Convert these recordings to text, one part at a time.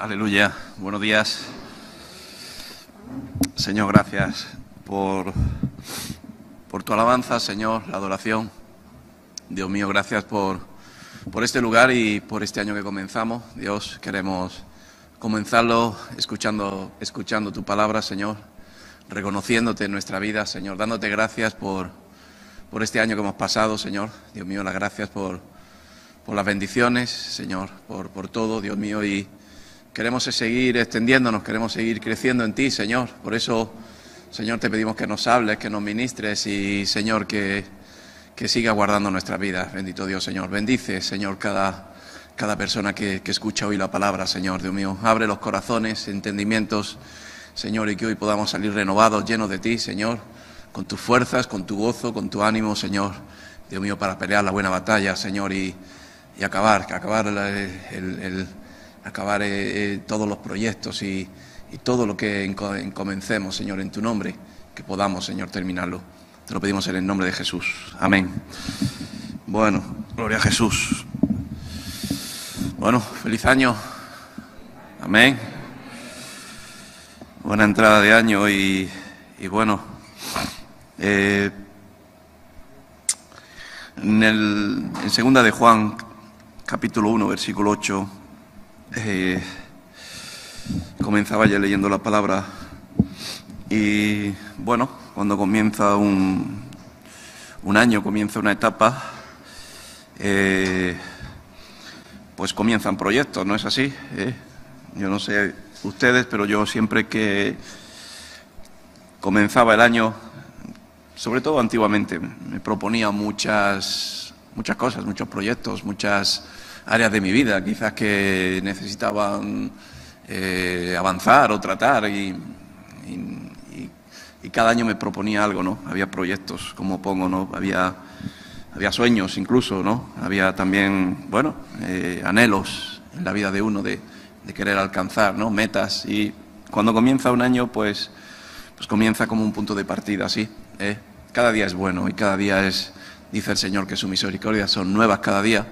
Aleluya. Buenos días. Señor, gracias por tu alabanza, Señor, la adoración. Dios mío, gracias por este lugar y por este año que comenzamos. Dios, queremos comenzarlo escuchando tu palabra, Señor, reconociéndote en nuestra vida, Señor, dándote gracias por este año que hemos pasado, Señor. Dios mío, las gracias por las bendiciones, Señor, por todo, Dios mío, y queremos seguir extendiéndonos, queremos seguir creciendo en ti, Señor. Por eso, Señor, te pedimos que nos hables, que nos ministres y, Señor, que siga guardando nuestra vida. Bendito Dios, Señor. Bendice, Señor, cada persona que escucha hoy la palabra, Señor, Dios mío. Abre los corazones, entendimientos, Señor, y que hoy podamos salir renovados, llenos de ti, Señor, con tus fuerzas, con tu gozo, con tu ánimo, Señor, Dios mío, para pelear la buena batalla, Señor, y acabar todos los proyectos y todo lo que encomencemos, Señor, en tu nombre, que podamos, Señor, terminarlo. Te lo pedimos en el nombre de Jesús. Amén. Bueno, gloria a Jesús. Bueno, feliz año. Amén. Buena entrada de año y bueno, en segunda de Juan, capítulo 1, versículo 8, comenzaba ya leyendo la palabra y bueno, cuando comienza un año, comienza una etapa, pues comienzan proyectos, ¿no es así? Yo no sé ustedes, pero yo siempre que comenzaba el año, sobre todo antiguamente, me proponía muchas cosas, muchos proyectos, muchas áreas de mi vida, quizás que necesitaban avanzar o tratar y cada año me proponía algo, ¿no? Había proyectos, como pongo, ¿no? Había sueños incluso, ¿no? Había también, bueno, anhelos en la vida de uno de querer alcanzar, ¿no? Metas, y cuando comienza un año, pues comienza como un punto de partida, ¿sí? Cada día es bueno y cada día dice el Señor que sus misericordias son nuevas cada día.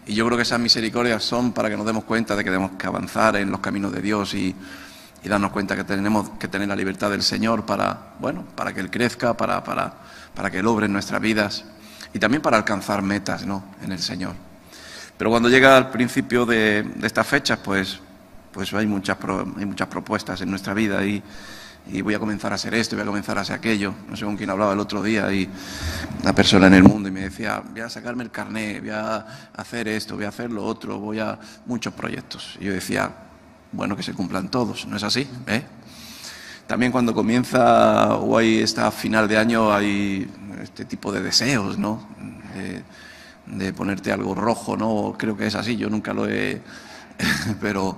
Y yo creo que esas misericordias son para que nos demos cuenta de que tenemos que avanzar en los caminos de Dios y darnos cuenta que tenemos que tener la libertad del Señor para que Él crezca, para que Él obre en nuestras vidas y también para alcanzar metas, ¿no? En el Señor. Pero cuando llega al principio de estas fechas, pues hay muchas propuestas en nuestra vida y voy a comenzar a hacer esto, voy a comenzar a hacer aquello. No sé con quién hablaba el otro día y una persona en el mundo y me decía, voy a sacarme el carnet, voy a hacer esto, voy a hacer lo otro, muchos proyectos. Y yo decía, bueno, que se cumplan todos, ¿no es así? También cuando comienza o hay esta final de año hay este tipo de deseos, ¿no? De ponerte algo rojo, ¿no? Creo que es así, yo nunca lo he... pero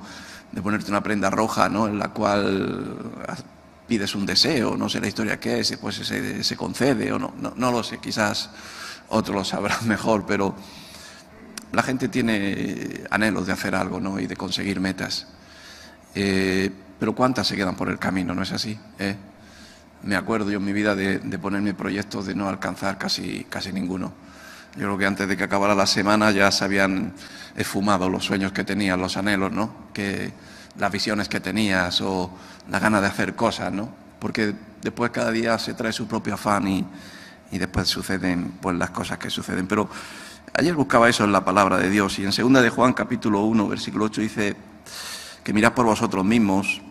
de ponerte una prenda roja, ¿no? En la cual pides un deseo, no sé la historia que es, pues se concede o no lo sé, quizás otros lo sabrán mejor, pero la gente tiene anhelos de hacer algo, ¿no? Y de conseguir metas. Pero ¿cuántas se quedan por el camino? ¿No es así? Me acuerdo yo en mi vida de ponerme proyectos de no alcanzar casi ninguno. Yo creo que antes de que acabara la semana ya se habían esfumado los sueños que tenías, los anhelos, ¿no? Que las visiones que tenías o la ganas de hacer cosas, ¿no? Porque después cada día se trae su propio afán y después suceden pues las cosas que suceden. Pero ayer buscaba eso en la palabra de Dios y en segunda de Juan capítulo 1 versículo 8 dice que mirad por vosotros mismos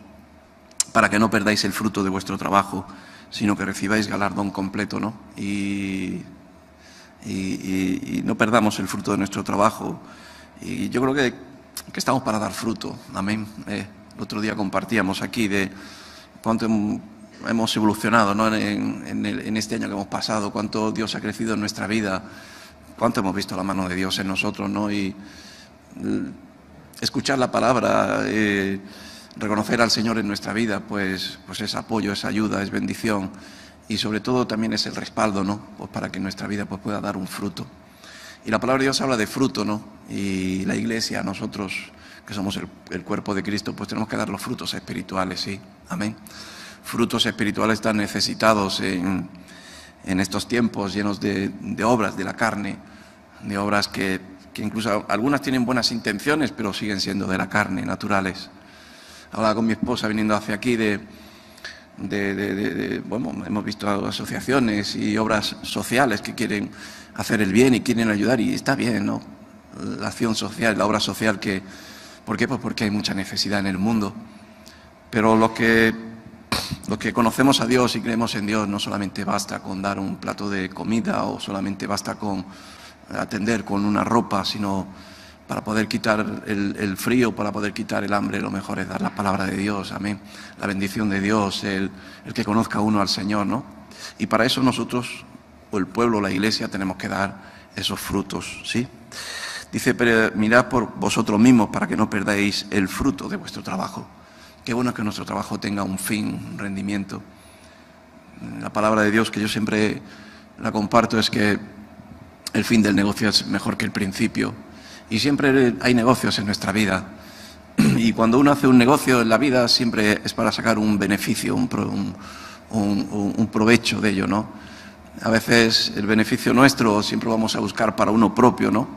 para que no perdáis el fruto de vuestro trabajo, sino que recibáis galardón completo, ¿no? Y no perdamos el fruto de nuestro trabajo. Y yo creo que estamos para dar fruto, amén. El otro día compartíamos aquí de cuánto hemos evolucionado, ¿no? en este año que hemos pasado, cuánto Dios ha crecido en nuestra vida, cuánto hemos visto la mano de Dios en nosotros, ¿no? Y escuchar la palabra, reconocer al Señor en nuestra vida, pues es apoyo, es ayuda, es bendición y sobre todo también es el respaldo, ¿no? Pues para que nuestra vida pues pueda dar un fruto. Y la palabra de Dios habla de fruto, ¿no? Y la Iglesia, nosotros que somos el cuerpo de Cristo, pues tenemos que dar los frutos espirituales, ¿sí? Amén. Frutos espirituales tan necesitados en estos tiempos llenos de obras de la carne, de obras que incluso algunas tienen buenas intenciones, pero siguen siendo de la carne, naturales. Hablaba con mi esposa viniendo hacia aquí bueno, hemos visto asociaciones y obras sociales que quieren hacer el bien y quieren ayudar, y está bien, ¿no? La acción social, la obra social, ¿por qué? Pues porque hay mucha necesidad en el mundo. Pero los que conocemos a Dios y creemos en Dios, no solamente basta con dar un plato de comida o solamente basta con atender con una ropa, sino para poder quitar el frío, para poder quitar el hambre, lo mejor es dar la palabra de Dios, amén, la bendición de Dios, el que conozca uno al Señor, ¿no? Y para eso nosotros, o el pueblo, la iglesia, tenemos que dar esos frutos, ¿sí? Dice, pero mirad por vosotros mismos para que no perdáis el fruto de vuestro trabajo. Qué bueno es que nuestro trabajo tenga un fin, un rendimiento. La palabra de Dios, que yo siempre la comparto, es que el fin del negocio es mejor que el principio. Y siempre hay negocios en nuestra vida. Y cuando uno hace un negocio en la vida, siempre es para sacar un beneficio, un provecho de ello, ¿no? A veces el beneficio nuestro siempre vamos a buscar para uno propio, ¿no?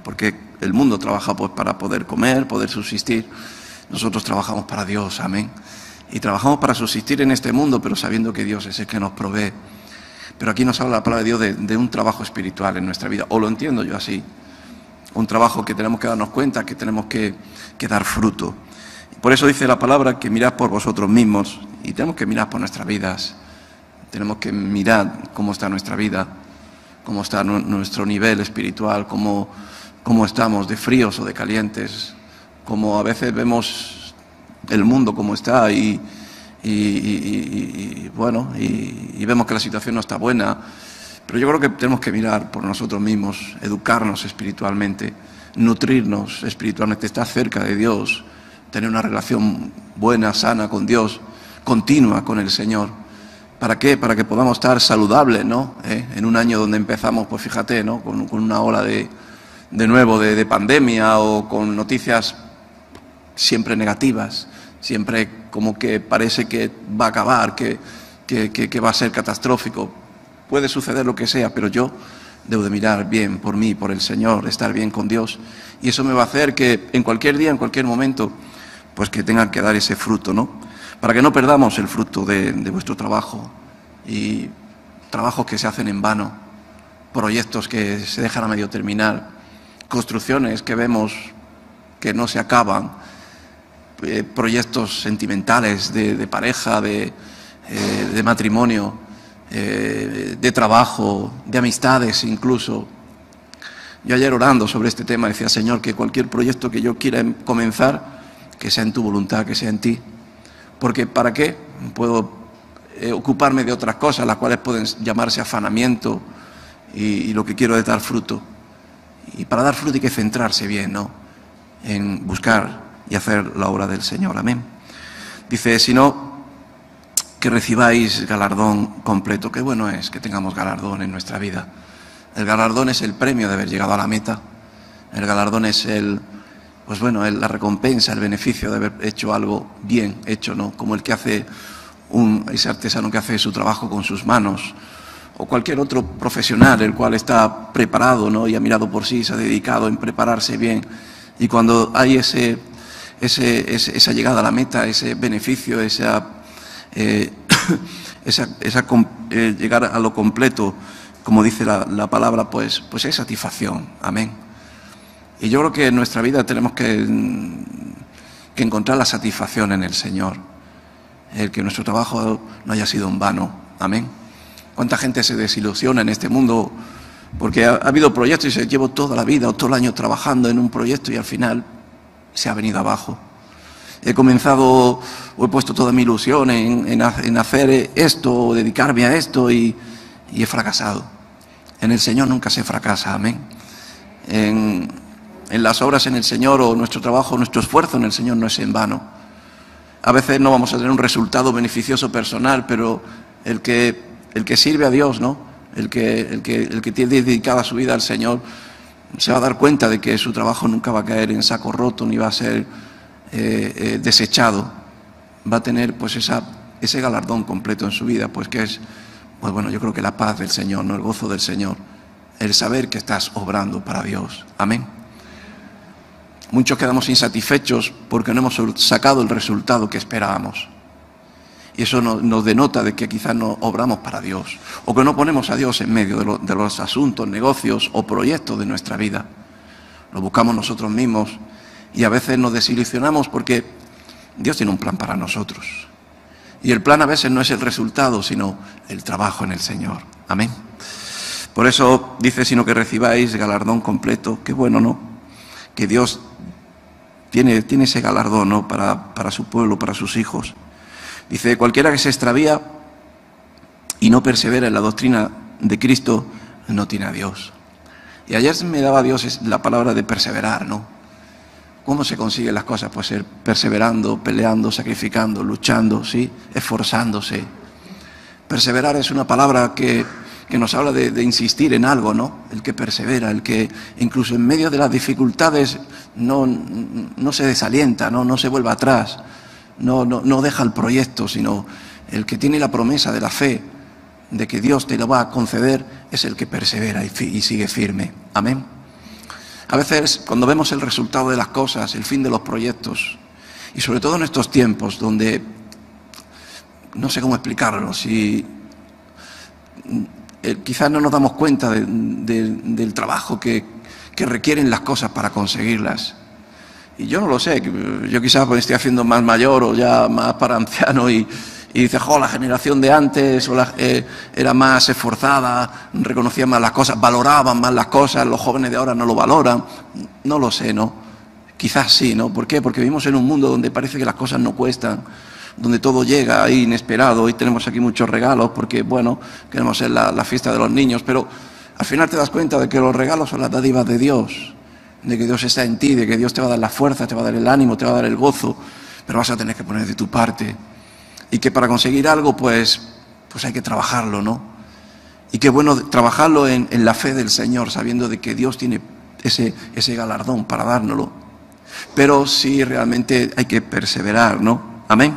Porque el mundo trabaja pues para poder comer, poder subsistir. Nosotros trabajamos para Dios, amén. Y trabajamos para subsistir en este mundo, pero sabiendo que Dios es el que nos provee. Pero aquí nos habla la palabra de Dios de un trabajo espiritual en nuestra vida, o lo entiendo yo así. Un trabajo que tenemos que darnos cuenta, que tenemos que dar fruto. Por eso dice la palabra que mirad por vosotros mismos, y tenemos que mirar por nuestras vidas. Tenemos que mirar cómo está nuestra vida, cómo está nuestro nivel espiritual, cómo estamos de fríos o de calientes, cómo a veces vemos el mundo como está y vemos que la situación no está buena. Pero yo creo que tenemos que mirar por nosotros mismos, educarnos espiritualmente, nutrirnos espiritualmente, estar cerca de Dios, tener una relación buena, sana con Dios, continua con el Señor. ¿Para qué? Para que podamos estar saludables, ¿no? En un año donde empezamos, pues fíjate, ¿no? Con una ola de pandemia, o con noticias siempre negativas, siempre como que parece que va a acabar, que va a ser catastrófico. Puede suceder lo que sea, pero yo debo de mirar bien por mí, por el Señor, estar bien con Dios. Y eso me va a hacer que en cualquier día, en cualquier momento, pues que tengan que dar ese fruto, ¿no? Para que no perdamos el fruto de vuestro trabajo, y trabajos que se hacen en vano, proyectos que se dejan a medio terminar, construcciones que vemos que no se acaban, proyectos sentimentales de pareja, de matrimonio, de trabajo, de amistades incluso. Yo ayer orando sobre este tema decía, Señor, que cualquier proyecto que yo quiera comenzar, que sea en tu voluntad, que sea en ti. Porque ¿para qué? Puedo ocuparme de otras cosas, las cuales pueden llamarse afanamiento, y lo que quiero es dar fruto. Y para dar fruto hay que centrarse bien, ¿no? En buscar y hacer la obra del Señor. Amén. Dice, sino que recibáis galardón completo. Qué bueno es que tengamos galardón en nuestra vida. El galardón es el premio de haber llegado a la meta. El galardón es la recompensa, el beneficio de haber hecho algo bien hecho, ¿no? Como el que hace ese artesano que hace su trabajo con sus manos, o cualquier otro profesional, el cual está preparado, ¿no? Y ha mirado por sí, se ha dedicado en prepararse bien. Y cuando hay esa llegada a la meta, ese beneficio, llegar a lo completo, como dice la palabra, pues hay satisfacción. Amén. Y yo creo que en nuestra vida tenemos que encontrar la satisfacción en el Señor. El que nuestro trabajo no haya sido en vano. Amén. ¿Cuánta gente se desilusiona en este mundo? Porque ha habido proyectos y se llevo toda la vida o todo el año trabajando en un proyecto y al final se ha venido abajo. He comenzado o he puesto toda mi ilusión en hacer esto o dedicarme a esto y he fracasado. En el Señor nunca se fracasa, amén. En las obras en el Señor, o nuestro trabajo, nuestro esfuerzo en el Señor no es en vano. A veces no vamos a tener un resultado beneficioso personal, pero el que sirve a Dios, ¿no? El que tiene dedicada su vida al Señor, se va a dar cuenta de que su trabajo nunca va a caer en saco roto, ni va a ser desechado. Va a tener pues ese galardón completo en su vida, pues que es, pues bueno, yo creo que la paz del Señor, ¿no? El gozo del Señor, el saber que estás obrando para Dios. Amén. Muchos quedamos insatisfechos porque no hemos sacado el resultado que esperábamos. Y eso nos denota de que quizás no obramos para Dios, o que no ponemos a Dios en medio de los asuntos, negocios o proyectos de nuestra vida. Lo buscamos nosotros mismos y a veces nos desilusionamos porque Dios tiene un plan para nosotros. Y el plan a veces no es el resultado, sino el trabajo en el Señor. Amén. Por eso dice, sino que recibáis galardón completo. Qué bueno, ¿no? Que Dios tiene ese galardón, ¿no? Para su pueblo, para sus hijos. Dice, cualquiera que se extravía y no persevera en la doctrina de Cristo, no tiene a Dios. Y ayer me daba Dios la palabra de perseverar, ¿no? ¿Cómo se consiguen las cosas? Pues ser perseverando, peleando, sacrificando, luchando, ¿sí? Esforzándose. Perseverar es una palabra que nos habla de insistir en algo, ¿no? El que persevera, el que incluso en medio de las dificultades no se desalienta, no se vuelve atrás. No deja el proyecto, sino el que tiene la promesa de la fe, de que Dios te lo va a conceder, es el que persevera y sigue firme. Amén. A veces, cuando vemos el resultado de las cosas, el fin de los proyectos, y sobre todo en estos tiempos donde, no sé cómo explicarlo, si quizás no nos damos cuenta del trabajo que requieren las cosas para conseguirlas. Y yo no lo sé, yo quizás pues estoy haciendo más mayor o ya más para anciano y dice, la generación de antes era más esforzada, reconocía más las cosas, valoraban más las cosas, los jóvenes de ahora no lo valoran. No lo sé, ¿no? Quizás sí, ¿no? ¿Por qué? Porque vivimos en un mundo donde parece que las cosas no cuestan, donde todo llega ahí inesperado. Hoy tenemos aquí muchos regalos porque, bueno, queremos ser la fiesta de los niños, pero al final te das cuenta de que los regalos son las dádivas de Dios, de que Dios está en ti, de que Dios te va a dar la fuerza, te va a dar el ánimo, te va a dar el gozo, pero vas a tener que poner de tu parte. Y que para conseguir algo, pues hay que trabajarlo, ¿no? Y qué bueno trabajarlo en la fe del Señor, sabiendo de que Dios tiene ese galardón para dárnoslo. Pero sí, realmente hay que perseverar, ¿no? Amén.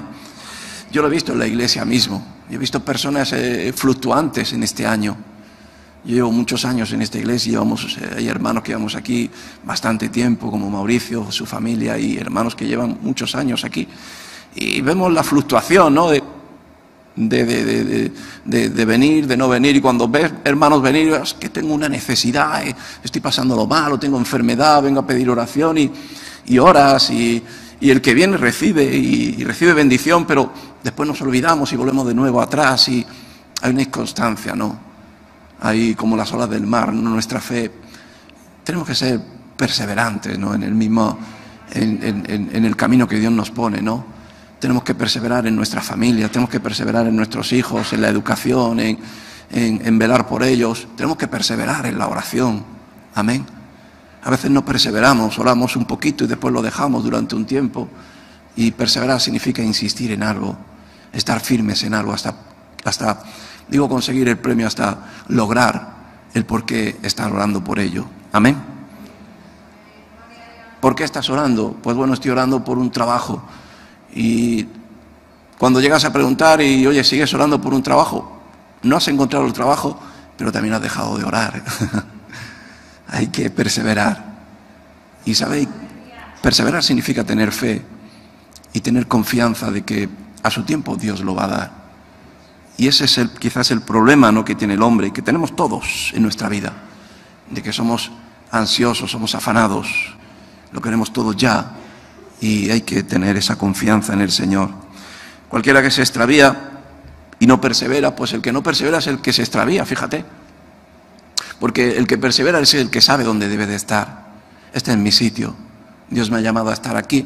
Yo lo he visto en la iglesia mismo. Yo he visto personas fluctuantes en este año. Yo llevo muchos años en esta iglesia, hay hermanos que llevamos aquí bastante tiempo, como Mauricio, su familia, y hermanos que llevan muchos años aquí. Y vemos la fluctuación, ¿no? De venir, de no venir, y cuando ves hermanos venir, es que tengo una necesidad, estoy pasándolo mal, o tengo enfermedad, vengo a pedir oración, y oras, y el que viene recibe, y recibe bendición, pero después nos olvidamos y volvemos de nuevo atrás, y hay una inconstancia, ¿no? Ahí como las olas del mar, ¿no? Nuestra fe, tenemos que ser perseverantes, ¿no? En el camino que Dios nos pone, ¿no? Tenemos que perseverar en nuestra familia, tenemos que perseverar en nuestros hijos, en la educación, en velar por ellos. Tenemos que perseverar en la oración. Amén. A veces no perseveramos, oramos un poquito y después lo dejamos durante un tiempo. Y perseverar significa insistir en algo, estar firmes en algo, hasta conseguir el premio, hasta lograr el por qué estar orando por ello. Amén. ¿Por qué estás orando? Pues bueno, estoy orando por un trabajo. Y cuando llegas a preguntar y, oye, ¿sigues orando por un trabajo? No has encontrado el trabajo, pero también has dejado de orar. Hay que perseverar. Y sabéis, perseverar significa tener fe y tener confianza de que a su tiempo Dios lo va a dar. Y ese es quizás el problema, ¿no?, que tiene el hombre, y que tenemos todos en nuestra vida, de que somos ansiosos, somos afanados, lo queremos todo ya, y hay que tener esa confianza en el Señor. Cualquiera que se extravía y no persevera, pues el que no persevera es el que se extravía, fíjate. Porque el que persevera es el que sabe dónde debe de estar. Este es mi sitio. Dios me ha llamado a estar aquí.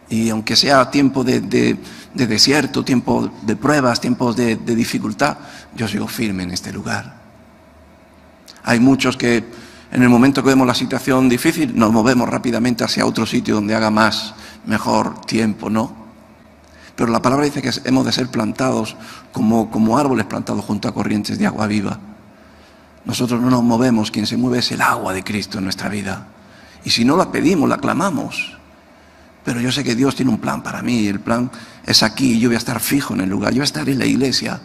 Y aunque sea tiempo de desierto, tiempo de pruebas, tiempos de dificultad, yo sigo firme en este lugar. Hay muchos que en el momento que vemos la situación difícil nos movemos rápidamente hacia otro sitio donde haga mejor tiempo, ¿no? Pero la palabra dice que hemos de ser plantados como árboles plantados junto a corrientes de agua viva. Nosotros no nos movemos, quien se mueve es el agua de Cristo en nuestra vida. Y si no la pedimos, la clamamos. Pero yo sé que Dios tiene un plan para mí, el plan es aquí, y yo voy a estar fijo en el lugar, yo voy a estar en la iglesia.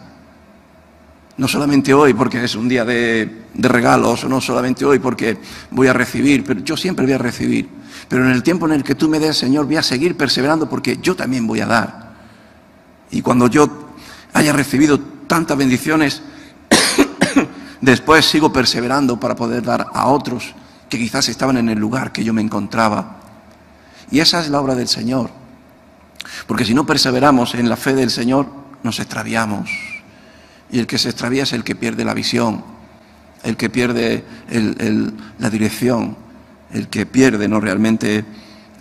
No solamente hoy porque es un día de regalos, o no solamente hoy porque voy a recibir, pero yo siempre voy a recibir. Pero en el tiempo en el que tú me des, Señor, voy a seguir perseverando porque yo también voy a dar. Y cuando yo haya recibido tantas bendiciones, después sigo perseverando para poder dar a otros que quizás estaban en el lugar que yo me encontraba. Y esa es la obra del Señor. Porque si no perseveramos en la fe del Señor, nos extraviamos. Y el que se extravía es el que pierde la visión, el que pierde la dirección, el que pierde, ¿no?, realmente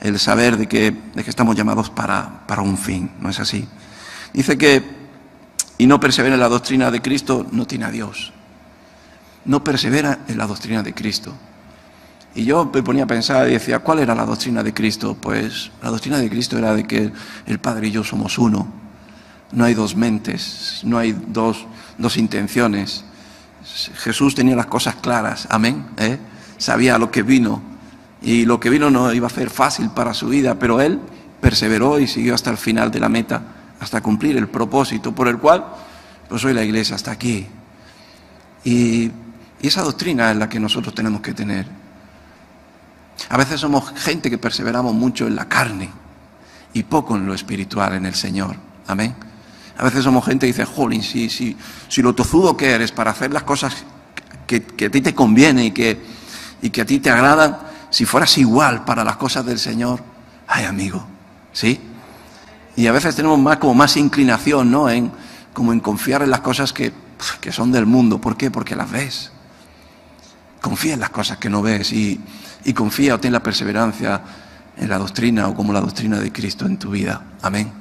el saber de que estamos llamados para un fin. ¿No es así? Dice que, y no persevera en la doctrina de Cristo, no tiene a Dios. No persevera en la doctrina de Cristo. Y yo me ponía a pensar y decía, ¿cuál era la doctrina de Cristo? Pues la doctrina de Cristo era de que el Padre y yo somos uno. No hay dos mentes, no hay dos intenciones. Jesús tenía las cosas claras, amén, sabía lo que vino, y lo que vino no iba a ser fácil para su vida, pero Él perseveró y siguió hasta el final de la meta, hasta cumplir el propósito por el cual pues hoy la Iglesia está aquí. Y esa doctrina es la que nosotros tenemos que tener. A veces somos gente que perseveramos mucho en la carne y poco en lo espiritual, en el Señor, amén. A veces somos gente que dice, jolín, si lo tozudo que eres para hacer las cosas que a ti te conviene y que a ti te agradan, si fueras igual para las cosas del Señor, ay, amigo, ¿sí? Y a veces tenemos más inclinación, ¿no?, como en confiar en las cosas que son del mundo. ¿Por qué? Porque las ves. Confía en las cosas que no ves y confía o ten la perseverancia en la doctrina o como la doctrina de Cristo en tu vida. Amén.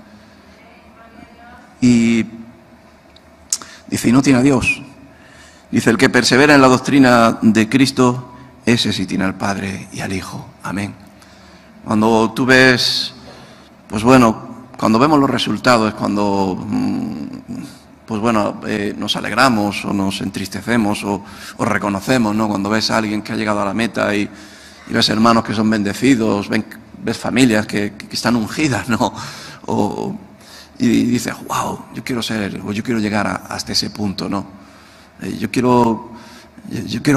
Y dice, y no tiene a Dios. Dice, el que persevera en la doctrina de Cristo, ese sí tiene al Padre y al Hijo. Amén. Cuando tú ves, pues bueno, cuando vemos los resultados es cuando, pues bueno, nos alegramos o nos entristecemos o reconocemos, ¿no? Cuando ves a alguien que ha llegado a la meta y ves hermanos que son bendecidos, ves familias que están ungidas, ¿no? Y dices, wow, yo quiero ser, o yo quiero llegar hasta ese punto, ¿no? Yo quiero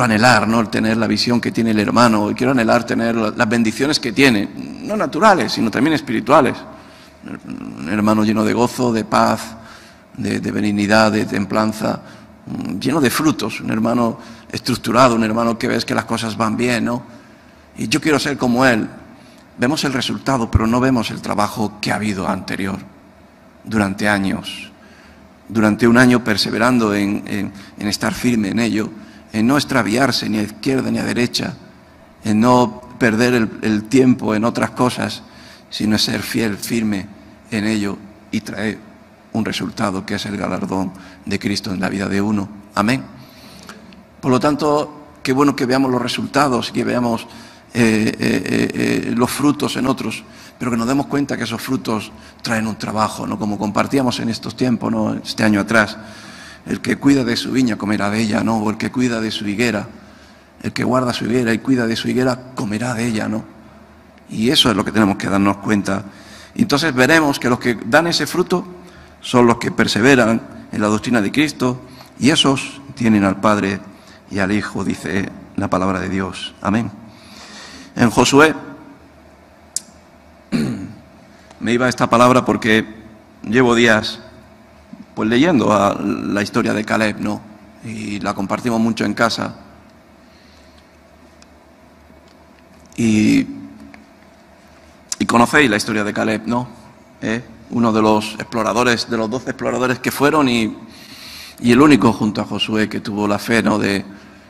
anhelar, ¿no?, el tener la visión que tiene el hermano, y quiero anhelar tener las bendiciones que tiene, no naturales, sino también espirituales. Un hermano lleno de gozo, de paz, de benignidad, de templanza, lleno de frutos, un hermano estructurado, un hermano que ves que las cosas van bien, ¿no? Y yo quiero ser como él. Vemos el resultado, pero no vemos el trabajo que ha habido anterior, durante años, durante un año perseverando en estar firme en ello, en no extraviarse ni a izquierda ni a derecha, en no perder el tiempo en otras cosas, sino ser fiel, firme en ello y traer un resultado que es el galardón de Cristo en la vida de uno. Amén. Por lo tanto, qué bueno que veamos los resultados, que veamos los frutos en otros, pero que nos demos cuenta que esos frutos traen un trabajo, ¿no? Como compartíamos en estos tiempos, ¿no?, este año atrás. El que cuida de su viña comerá de ella, ¿no? O el que cuida de su higuera, el que guarda su higuera y cuida de su higuera comerá de ella, ¿no? Y eso es lo que tenemos que darnos cuenta. Y entonces veremos que los que dan ese fruto son los que perseveran en la doctrina de Cristo, y esos tienen al Padre y al Hijo, dice la palabra de Dios. Amén. En Josué, me iba esta palabra porque llevo días pues leyendo la historia de Caleb, ¿no? Y la compartimos mucho en casa. Y conocéis la historia de Caleb, ¿no? Uno de los exploradores, de los 12 exploradores que fueron y el único junto a Josué que tuvo la fe, ¿no?,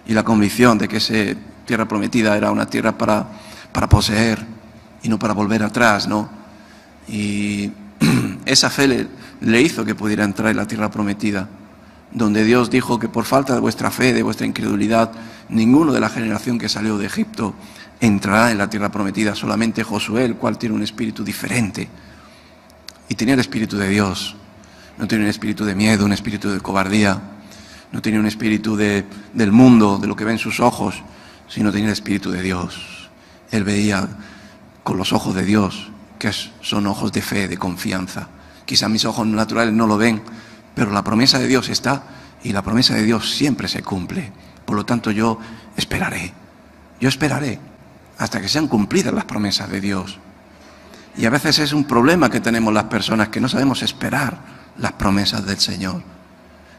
y la convicción de que esa tierra prometida era una tierra para poseer y no para volver atrás, ¿no? Y esa fe le hizo que pudiera entrar en la tierra prometida, donde Dios dijo que por falta de vuestra fe, de vuestra incredulidad, ninguno de la generación que salió de Egipto entrará en la tierra prometida, solamente Josué, el cual tiene un espíritu diferente. Y tenía el espíritu de Dios, no tenía un espíritu de miedo, un espíritu de cobardía, no tenía un espíritu del mundo, de lo que ven sus ojos, sino tenía el espíritu de Dios. Él veía con los ojos de Dios, que son ojos de fe, de confianza. Quizá mis ojos naturales no lo ven, pero la promesa de Dios está y la promesa de Dios siempre se cumple. Por lo tanto, yo esperaré hasta que sean cumplidas las promesas de Dios. Y a veces es un problema que tenemos las personas, que no sabemos esperar las promesas del Señor.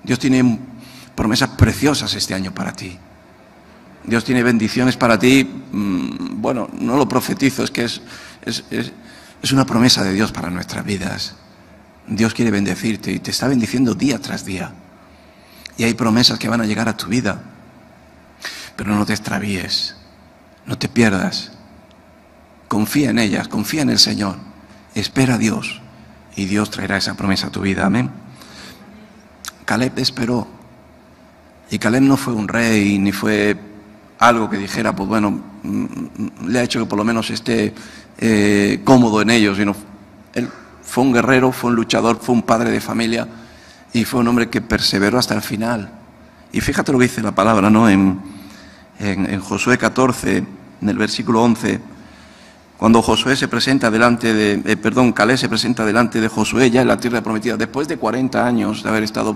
Dios tiene promesas preciosas este año para ti. Dios tiene bendiciones para ti. Bueno, no lo profetizo, es que es una promesa de Dios para nuestras vidas. Dios quiere bendecirte y te está bendiciendo día tras día. Y hay promesas que van a llegar a tu vida. Pero no te extravíes, no te pierdas. Confía en ellas, confía en el Señor. Espera a Dios y Dios traerá esa promesa a tu vida. Amén. Caleb esperó. Y Caleb no fue un rey, ni fue algo que dijera, pues bueno, le ha hecho que por lo menos esté cómodo en ello, sino él fue un guerrero, fue un luchador, fue un padre de familia y fue un hombre que perseveró hasta el final. Y fíjate lo que dice la palabra, ¿no? En Josué 14, en el versículo 11, cuando Caleb se presenta delante de Josué ya en la tierra prometida, después de 40 años de haber estado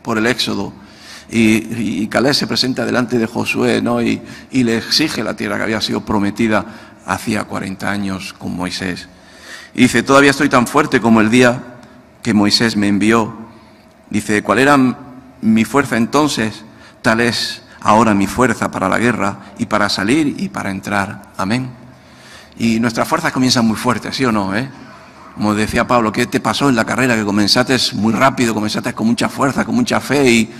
por el Éxodo, y Caleb se presenta delante de Josué, ¿no? y le exige la tierra que había sido prometida hacía 40 años con Moisés. Y dice, todavía estoy tan fuerte como el día que Moisés me envió. Dice, ¿cuál era mi fuerza entonces? Tal es ahora mi fuerza para la guerra y para salir y para entrar. Amén. Y nuestras fuerzas comienzan muy fuertes, ¿sí o no? Como decía Pablo, ¿qué te pasó en la carrera? Que comenzaste muy rápido, comenzaste con mucha fuerza, con mucha fe y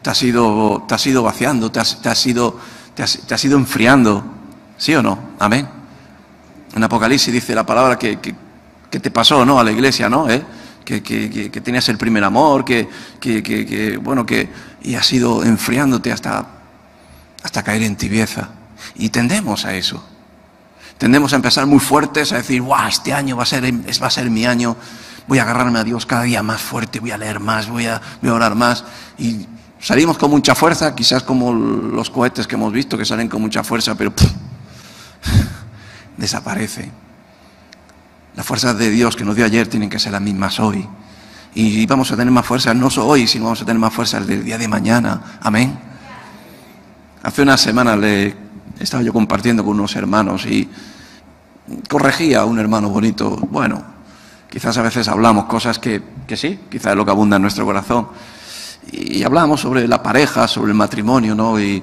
te has ido vaciando, te has ido enfriando, ¿sí o no? Amén. En Apocalipsis dice la palabra que te pasó, ¿no? A la iglesia, ¿no? Que tenías el primer amor, y has ido enfriándote hasta caer en tibieza. Y tendemos a eso. Tendemos a empezar muy fuertes, a decir, ¡guau! Este año va a ser mi año. Voy a agarrarme a Dios cada día más fuerte, voy a leer más, voy a orar más. Y salimos con mucha fuerza, quizás como los cohetes que hemos visto, que salen con mucha fuerza, pero desaparece. Las fuerzas de Dios que nos dio ayer tienen que ser las mismas hoy. Y vamos a tener más fuerza no solo hoy, sino vamos a tener más fuerza el día de mañana. Amén. Hace unas semanas estaba yo compartiendo con unos hermanos y corregía a un hermano bonito. Bueno, quizás a veces hablamos cosas que sí, quizás es lo que abunda en nuestro corazón. Y hablamos sobre la pareja, sobre el matrimonio, ¿no? Y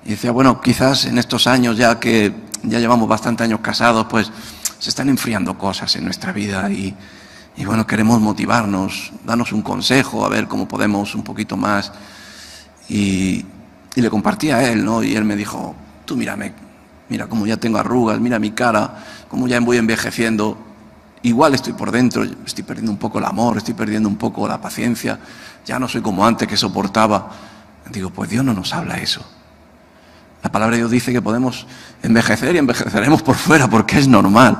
decía, bueno, quizás en estos años ya que ya llevamos bastantes años casados, pues se están enfriando cosas en nuestra vida y bueno, queremos motivarnos, darnos un consejo, a ver cómo podemos un poquito más. Y le compartí a él, ¿no? Y él me dijo, tú mírame, mira cómo ya tengo arrugas, mira mi cara, cómo ya voy envejeciendo. Igual estoy por dentro, estoy perdiendo un poco el amor, estoy perdiendo un poco la paciencia, ya no soy como antes que soportaba. Digo, pues Dios no nos habla eso. La palabra de Dios dice que podemos envejecer y envejeceremos por fuera porque es normal,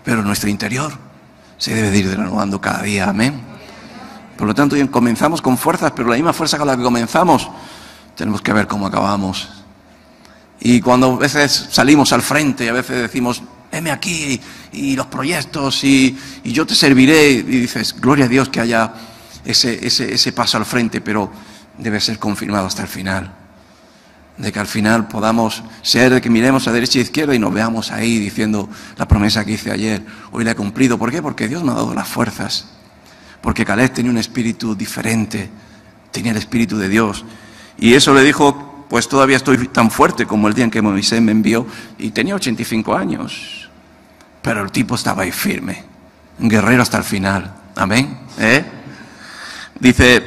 pero nuestro interior se debe de ir renovando cada día. Amén. Por lo tanto, comenzamos con fuerzas, pero la misma fuerza con la que comenzamos, tenemos que ver cómo acabamos. Y cuando a veces salimos al frente y a veces decimos, heme aquí y los proyectos y yo te serviré, y dices, gloria a Dios que haya ese paso al frente, pero debe ser confirmado hasta el final. De que al final podamos ser de que miremos a derecha e izquierda y nos veamos ahí diciendo la promesa que hice ayer, hoy la he cumplido. ¿Por qué? Porque Dios me ha dado las fuerzas. Porque Caleb tenía un espíritu diferente, tenía el espíritu de Dios. Y eso le dijo, pues todavía estoy tan fuerte como el día en que Moisés me envió, y tenía 85 años. Pero el tipo estaba ahí firme, un guerrero hasta el final. Amén. Dice,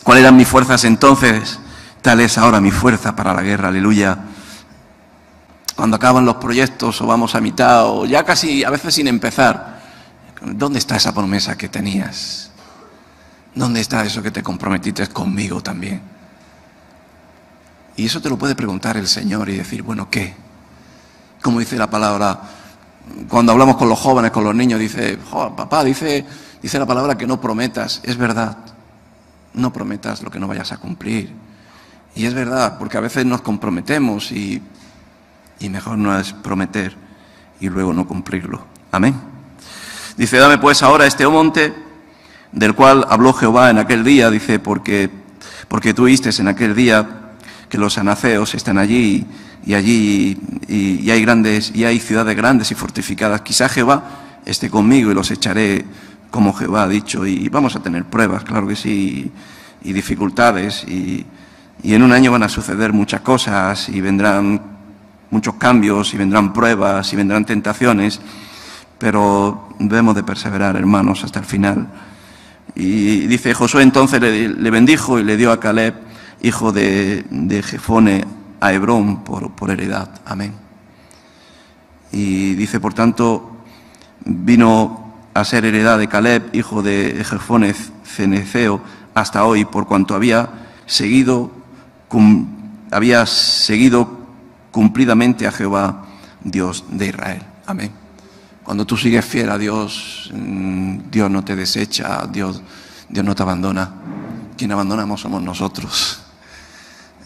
¿cuáles eran mis fuerzas entonces? Tal es ahora mi fuerza para la guerra, aleluya. Cuando acaban los proyectos o vamos a mitad o ya casi a veces sin empezar, ¿dónde está esa promesa que tenías? ¿Dónde está eso que te comprometiste conmigo también? Y eso te lo puede preguntar el Señor y decir, bueno, ¿qué? Como dice la palabra, cuando hablamos con los jóvenes, con los niños, dice, papá, dice la palabra que no prometas. Es verdad, no prometas lo que no vayas a cumplir. Y es verdad, porque a veces nos comprometemos y mejor no es prometer y luego no cumplirlo. Amén. Dice, dame pues ahora este monte del cual habló Jehová en aquel día, dice, porque tú oíste en aquel día que los anaceos están allí y hay grandes, y hay ciudades grandes y fortificadas. Quizá Jehová esté conmigo y los echaré como Jehová ha dicho, y vamos a tener pruebas, claro que sí, y dificultades, y en un año van a suceder muchas cosas, y vendrán muchos cambios, y vendrán pruebas, y vendrán tentaciones, pero debemos de perseverar, hermanos, hasta el final. Y dice, Josué entonces le bendijo y le dio a Caleb, hijo de Jefone, a Hebrón por heredad. Amén. Y dice, por tanto, vino a ser heredad de Caleb, hijo de Jefone ceneceo, hasta hoy, por cuanto había seguido cumplidamente a Jehová, Dios de Israel. Amén. Cuando tú sigues fiel a Dios, Dios no te desecha, Dios no te abandona. Quien abandonamos somos nosotros.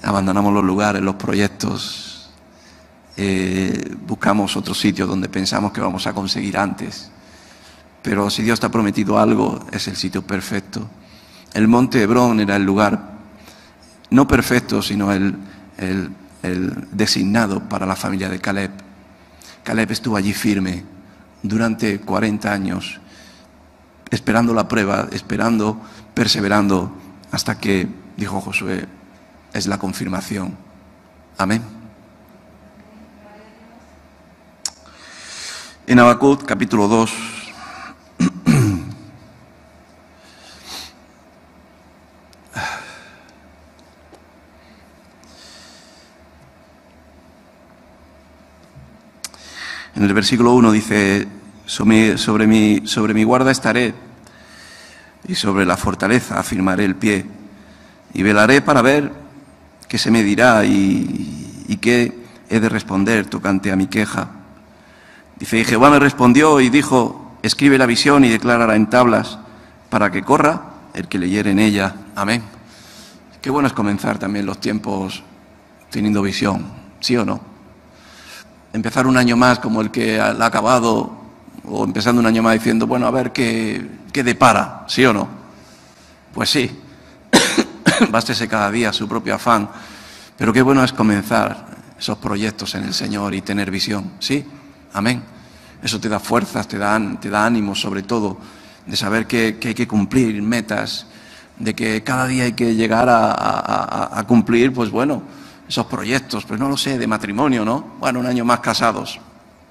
Abandonamos los lugares, los proyectos, buscamos otros sitios donde pensamos que vamos a conseguir antes. Pero si Dios te ha prometido algo, es el sitio perfecto. El monte Hebrón era el lugar, no perfecto, sino el designado para la familia de Caleb. Caleb estuvo allí firme durante 40 años, esperando la prueba, perseverando, hasta que dijo Josué, es la confirmación. Amén. En Habacuc, capítulo 2, en el versículo 1 dice, sobre mi guarda estaré, y sobre la fortaleza afirmaré el pie, y velaré para ver qué se me dirá y qué he de responder tocante a mi queja. Dice, y Jehová me respondió y dijo, escribe la visión y declárala en tablas, para que corra el que leyere en ella. Amén. Qué bueno es comenzar también los tiempos teniendo visión, ¿sí o no? Empezar un año más como el que la ha acabado, o empezando un año más diciendo, bueno, a ver qué depara, ¿sí o no? Pues sí. Bástese cada día su propio afán, pero qué bueno es comenzar esos proyectos en el Señor y tener visión, ¿sí? Amén. Eso te da fuerzas, te da ánimo, sobre todo, de saber que hay que cumplir metas, de que cada día hay que llegar a cumplir, pues bueno, esos proyectos, pues no lo sé, de matrimonio, ¿no? Bueno, un año más casados,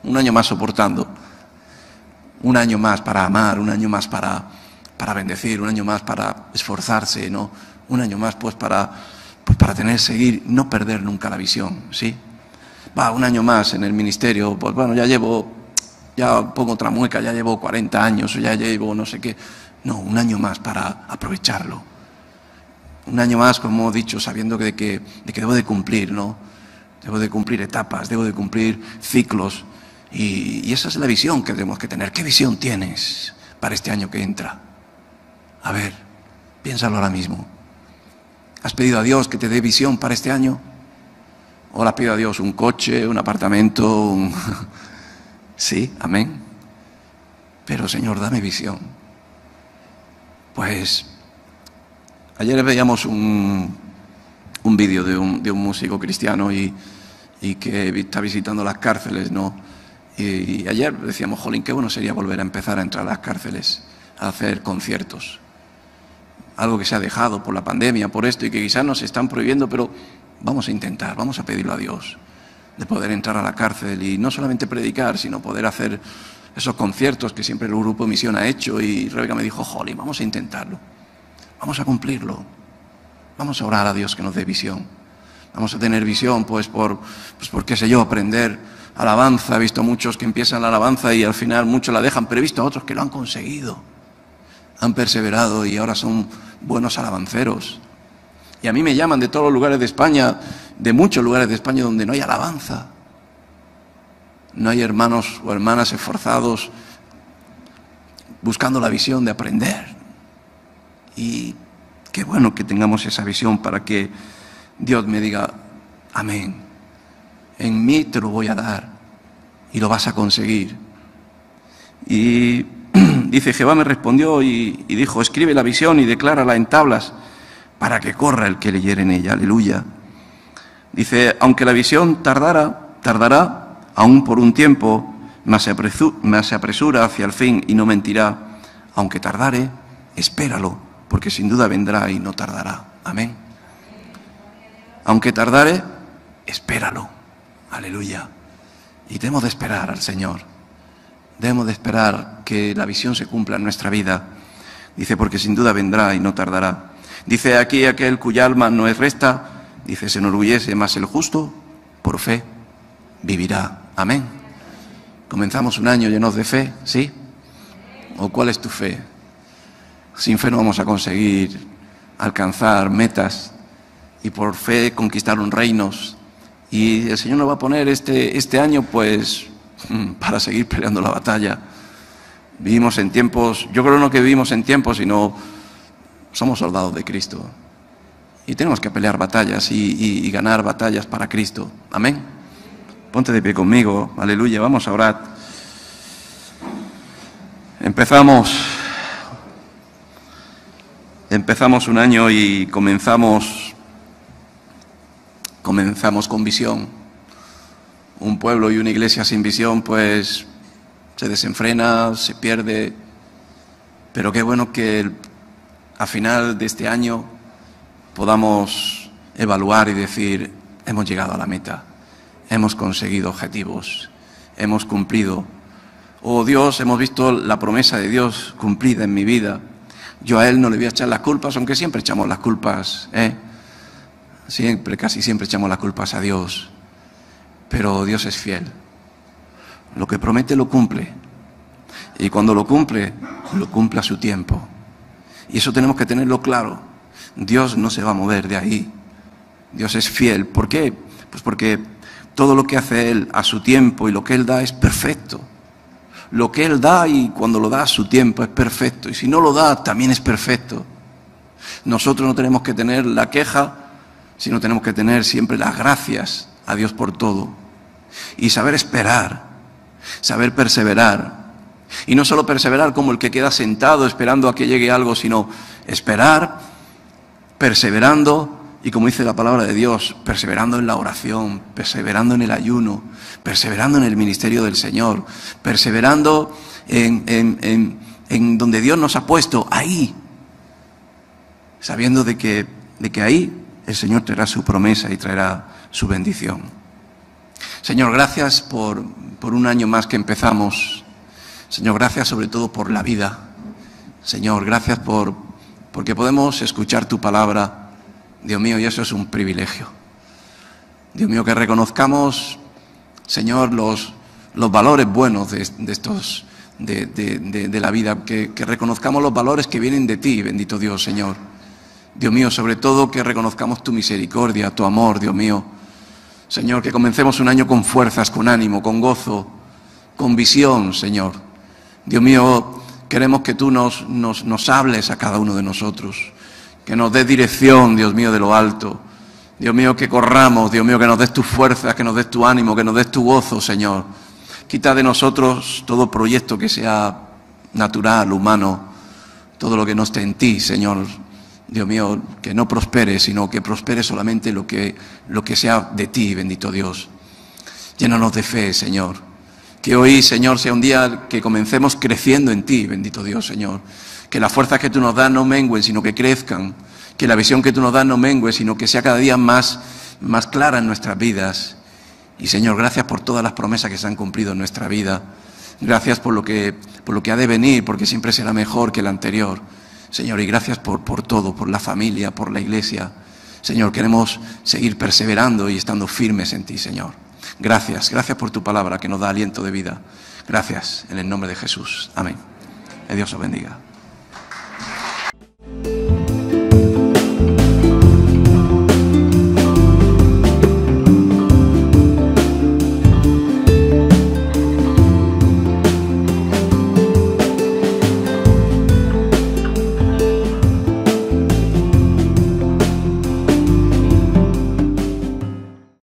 un año más soportando, un año más para amar, un año más para bendecir, un año más para esforzarse, ¿no? Un año más, pues para seguir, no perder nunca la visión, ¿sí? Un año más en el ministerio, pues bueno, ya pongo otra mueca, ya llevo 40 años, o ya llevo no sé qué. No, un año más para aprovecharlo. Un año más, como he dicho, sabiendo de que debo de cumplir, ¿no? Debo de cumplir etapas, debo de cumplir ciclos. Y esa es la visión que tenemos que tener. ¿Qué visión tienes para este año que entra? A ver, piénsalo ahora mismo. ¿Has pedido a Dios que te dé visión para este año? ¿O le has pedido a Dios un coche, un apartamento? Sí, amén. Pero Señor, dame visión. Pues ayer veíamos un vídeo de un músico cristiano y que está visitando las cárceles, ¿no? Y ayer decíamos, jolín, qué bueno sería volver a empezar a entrar a las cárceles, a hacer conciertos. Algo que se ha dejado por la pandemia, por esto, y que quizás nos están prohibiendo, pero vamos a intentar, vamos a pedirlo a Dios, de poder entrar a la cárcel y no solamente predicar, sino poder hacer esos conciertos que siempre el Grupo Misión ha hecho. Y Rebeca me dijo, jolín, vamos a intentarlo, vamos a cumplirlo, vamos a orar a Dios que nos dé visión. Vamos a tener visión, pues por qué sé yo, aprender alabanza. He visto muchos que empiezan la alabanza y al final muchos la dejan, pero he visto a otros que lo han conseguido, han perseverado y ahora son buenos alabanceros. Y a mí me llaman de todos los lugares de España, de muchos lugares de España donde no hay alabanza. No hay hermanos o hermanas esforzados buscando la visión de aprender. Y qué bueno que tengamos esa visión para que Dios me diga, amén, en mí te lo voy a dar y lo vas a conseguir. Y Dice, Jehová me respondió y dijo, escribe la visión y declárala en tablas para que corra el que leyere en ella. Aleluya. Dice, aunque la visión tardará aún por un tiempo, mas se apresura hacia el fin y no mentirá. Aunque tardare, espéralo, porque sin duda vendrá y no tardará. Amén. Aunque tardare, espéralo. Aleluya. Y debemos de esperar al Señor. Debemos de esperar que la visión se cumpla en nuestra vida. Dice, porque sin duda vendrá y no tardará. Dice aquí aquel cuya alma no es recta, dice, se enorgullece, mas el justo por fe vivirá. Amén. Comenzamos un año llenos de fe, ¿sí? ¿O cuál es tu fe? Sin fe no vamos a conseguir alcanzar metas y por fe conquistaron reinos. Y el Señor nos va a poner este año, pues, para seguir peleando la batalla. Vivimos en tiempos, yo creo no que vivimos en tiempos, sino somos soldados de Cristo. Y tenemos que pelear batallas y ganar batallas para Cristo. Amén. Ponte de pie conmigo, aleluya, vamos a orar. Empezamos un año y comenzamos con visión. Un pueblo y una iglesia sin visión, pues se desenfrena, se pierde. Pero qué bueno que a final de este año podamos evaluar y decir, hemos llegado a la meta, hemos conseguido objetivos, hemos cumplido. Oh Dios, hemos visto la promesa de Dios cumplida en mi vida. Yo a Él no le voy a echar las culpas, aunque siempre echamos las culpas, casi siempre echamos las culpas a Dios. Pero Dios es fiel. Lo que promete lo cumple. Y cuando lo cumple a su tiempo. Y eso tenemos que tenerlo claro. Dios no se va a mover de ahí. Dios es fiel. ¿Por qué? Pues porque todo lo que hace Él a su tiempo y lo que Él da es perfecto. Lo que Él da y cuando lo da a su tiempo es perfecto. Y si no lo da, también es perfecto. Nosotros no tenemos que tener la queja, sino tenemos que tener siempre las gracias a Dios por todo. Y saber esperar, saber perseverar. Y no solo perseverar como el que queda sentado esperando a que llegue algo, sino esperar, perseverando, y como dice la palabra de Dios, perseverando en la oración, perseverando en el ayuno, perseverando en el ministerio del Señor, perseverando en donde Dios nos ha puesto, ahí, sabiendo de que ahí el Señor traerá su promesa y traerá su bendición. Señor, gracias por un año más que empezamos. Señor, gracias sobre todo por la vida. Señor, gracias porque podemos escuchar tu palabra. Dios mío, y eso es un privilegio. Dios mío, que reconozcamos, Señor, los valores buenos de la vida, que reconozcamos los valores que vienen de ti, bendito Dios, Señor. Dios mío, sobre todo que reconozcamos tu misericordia, tu amor, Dios mío. Señor, que comencemos un año con fuerzas, con ánimo, con gozo, con visión, Señor. Dios mío, queremos que tú nos hables a cada uno de nosotros, que nos des dirección, Dios mío, de lo alto. Dios mío, que corramos, Dios mío, que nos des tus fuerzas, que nos des tu ánimo, que nos des tu gozo, Señor. Quita de nosotros todo proyecto que sea natural, humano, todo lo que no esté en ti, Señor. Dios mío, que no prospere, sino que prospere solamente lo que sea de ti, bendito Dios. Llénanos de fe, Señor. Que hoy, Señor, sea un día que comencemos creciendo en ti, bendito Dios, Señor. Que las fuerzas que tú nos das no mengüen, sino que crezcan. Que la visión que tú nos das no mengue, sino que sea cada día más clara en nuestras vidas. Y, Señor, gracias por todas las promesas que se han cumplido en nuestra vida. Gracias por lo que ha de venir, porque siempre será mejor que el anterior. Señor, y gracias por todo, por la familia, por la iglesia. Señor, queremos seguir perseverando y estando firmes en ti, Señor. Gracias por tu palabra que nos da aliento de vida. Gracias, en el nombre de Jesús. Amén. Que Dios os bendiga.